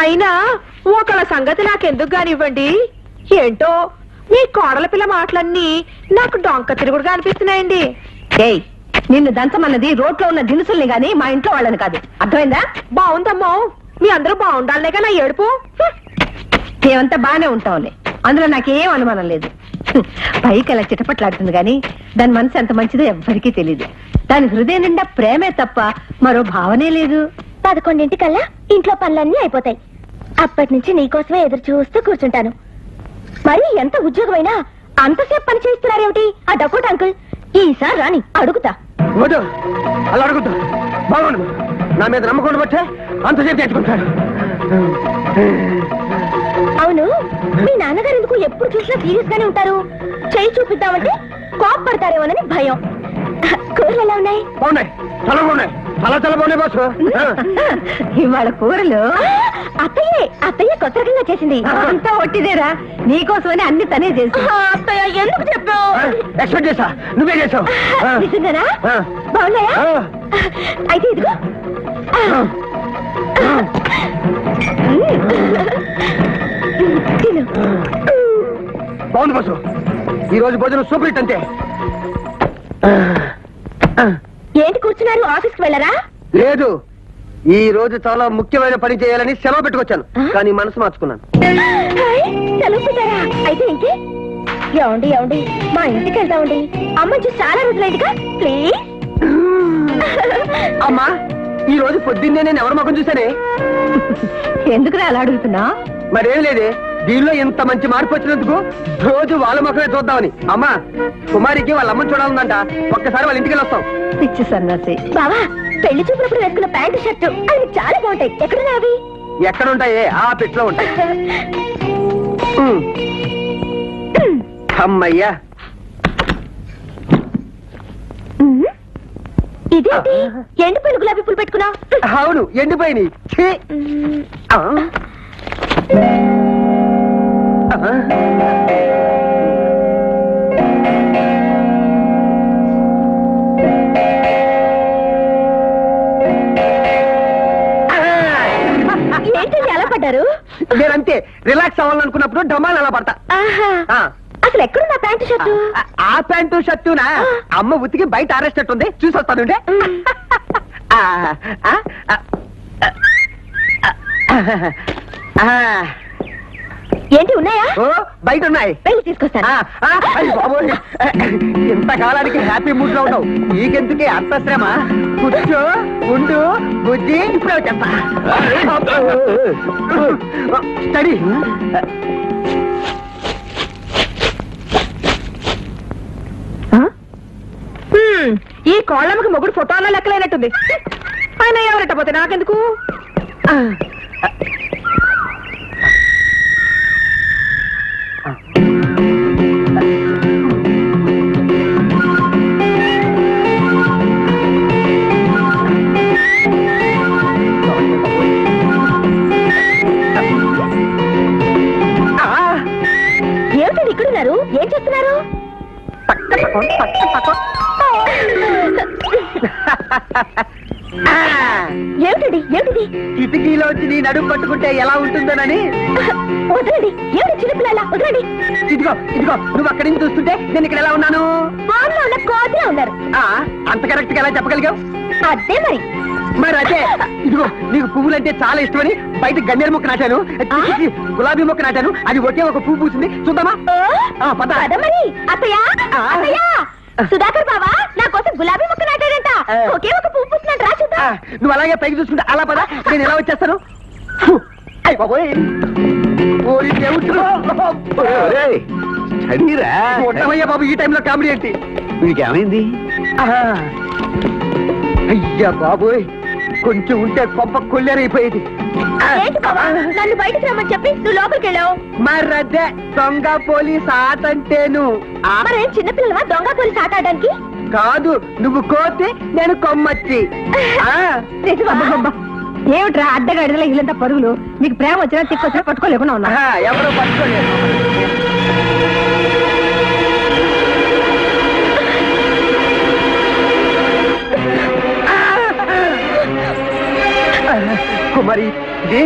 అయినా ఒకళ్ళ సంగతి నాకెందుకు కానివ్వండి, ఏంటో మీ కోడల పిల్ల మాటలన్నీ నాకు డొంక తిరుగుడుగా అనిపిస్తున్నాయండి. ఏయ్, నిన్ను దంచమన్నది రోడ్లో ఉన్న దినుసుల్ని గాని మా ఇంట్లో వాళ్ళని కాదు, అర్థమైందా? బాగుందమ్మో, మీ అందరూ బాగుండాలనేగా నా ఏడుపు. మేమంతా బానే ఉంటాంలే, అందులో నాకేం అనుమానం లేదు. పైకి అలా చిటపట్లాడుతుంది గాని దాని మనసు ఎంత మంచిదో ఎవ్వరికీ తెలీదు. దాని హృదయం నిండా ప్రేమే తప్ప మరో భావనే లేదు. 11 ఇంట్లో పనులన్నీ అయిపోతాయి. అప్పటి నుంచి నీకోసమే ఎదురు చూస్తూ కూర్చుంటాను. మరి ఎంత ఉద్యోగమైనా అంతసేపు పని చేస్తున్నారేమిటి ఆ డకోట్ అంకుల్? ఈసారి రాని అడుగుతా. అలా అడుగుతా, బాగుండు. నా మీద నమ్మకం బట్టే అంతసేపు తెచ్చుకుంటాడు. అవును, మీ నాన్నగారు ఎందుకు ఎప్పుడు చూసినా సీరియస్ గానే ఉంటారు? చేయి చూపిద్దామంటే కోపడతారేమోనని భయం. కూరలు ఎలా ఉన్నాయి? బాగున్నాయి, చాలా బాగున్నాయి, చాలా బాగున్నాయి బాసు. ఇవాళ కూరలు అత్తయ్య కొత్త రకంగా చేసింది. అంతా ఒట్టిదేరా, నీకోసమని అన్ని తనే చేసి. అత్తయ్య ఎందుకు చెప్పావు? ఎక్స్పెక్ట్ చేసా, నువ్వే చేసావు. నిజంగానా? బాగున్నాయా? అయితే ఇదిగో. బాగుంది బాసు, ఈ రోజు భోజనం సూపర్ హిట్ అంతే. ఏంటి కూర్చున్నారు? ఆఫీస్కి వెళ్ళరా? లేదు, ఈ రోజు చాలా ముఖ్యమైన పని చేయాలని సెలవు పెట్టుకొచ్చాను, కానీ మనసు మార్చుకున్నాను. సెలవు పెట్టారా? అయితే ఇంకే ఏమండి మా ఇంటికి వెళ్తామండి. అమ్మని చూసి చాలా రోజులైందిగా, ప్లీజ్. అమ్మా, ఈ రోజు పొద్దున్నే నేను ఎవరి ముఖం చూసానే? ఎందుకురా అలా అడుగుతున్నా? మరేం లేదే, దీనిలో ఇంత మంచి మార్పు వచ్చినందుకు రోజు వాళ్ళ ముఖమే చూద్దామని. అమ్మా, కుమారికి వాళ్ళ అమ్మని చూడాలందంట, ఒక్కసారి వాళ్ళ ఇంటికి వెళ్ళొస్తాం. పిచ్చి సన్నాసి. బావా, పెళ్లి చూపునప్పుడు వేసుకున్న ప్యాంటు షర్టు అవి చాలా బాగుంటాయి. ఎక్కడున్నా అవి? ఎక్కడుంటాయే? ఆ పెట్టులో ఉంటాయి. అమ్మయ్యా, ఇదేంటి ఎండిపోయిన గులాబీ పూలు పెట్టుకున్నావు? అవును, ఎండిపోయినాయి. ఏంటండి అలా పడ్డారు? నేనంతే, రిలాక్స్ అవ్వాలనుకున్నప్పుడు డమాల్ అలా పడతా. అసలు ఎక్కడున్నా ప్యాంటు షర్టు? ఆ ప్యాంటు షర్టునా అమ్మ ఉతికి బయట ఆరేసినట్టుంది, చూసి వస్తానుండే. ఏంటి ఉన్నాయా? ఓ, బయట ఉన్నాయి, వెళ్ళి తీసుకొస్తాను. ఇంతకాలానికి హ్యాపీ మూడ్ లో ఉన్నావు, నీకెందుకే అంత శ్రమ? కూర్చో, ఉండు బుజ్జి, ఇప్పుడే వచ్చేస్తా. స్టడీ. ఈ కోళ్ళమ్మకి మొగుడు ఫోటోలో లెక్కలేనట్టుంది. ఆయన ఎవరట పోతే నాకెందుకు? ఏమిటండి ఇక్కడున్నారు? ఏం చేస్తున్నారు? ఏమిటిది? కిటికీలోంచి నీ నడుము పట్టుకుంటే ఎలా ఉంటుందోనని. వదలండి, ఏమిటి చిన్నపిల్లల? వదలండి. ఇదిగో నువ్వు అక్కడి నుంచి చూస్తుంటే నేను ఇక్కడ ఎలా ఉన్నాను? బాగా ఉన్న కోతిలా ఉన్నారు. అంత కరెక్ట్ గా ఎలా చెప్పగలిగావు? అదే మరి అదే, ఇదిగో నీకు పువ్వులంటే చాలా ఇష్టమని బయట గన్నేరు మొక్క నాటాను, గులాబీ మొక్క నాటాను, అది ఒకే ఒక పువ్వు పూసింది, చూద్దామా? పద. మరి అత్తయ్య, సుధాకర్ బావా నా కోసం గులాబీ మొక్క నాటాడంట, ఒకే ఒక పువ్వు పూసినట్టు రా చూద్దాం. నువ్వు అలాగే పైకి చూసుకుంటా, అలా పద, నేను ఎలా వచ్చేస్తాను? అయిపోయి బాబు, ఈ టైంలో కామెడీ ఏంటి? నీకేమైంది? అయ్యా బాబోయ్, కొంచెం ఉంటే కొంప కొల్లేరైపోయేది. నన్ను బయటకు రమ్మని చెప్పి నువ్వు లోపలికి వెళ్ళావు. మరదే దొంగ పోలీస్ ఆటంటేను. మరేం చిన్నపిల్లవా దొంగ పోలీస్ ఆట ఆడడానికి? కాదు, నువ్వు కోతి, నేను కొమ్మచ్చి. ఏమిట్రా అడ్డగడ్డల ఇల్లంతా పరుగులు? నీకు ప్రేమ వచ్చినా తిక్కొచ్చినా పట్టుకోలేకుండా ఉన్నా. ఎవరో పట్టుకోలేదు. కుమారి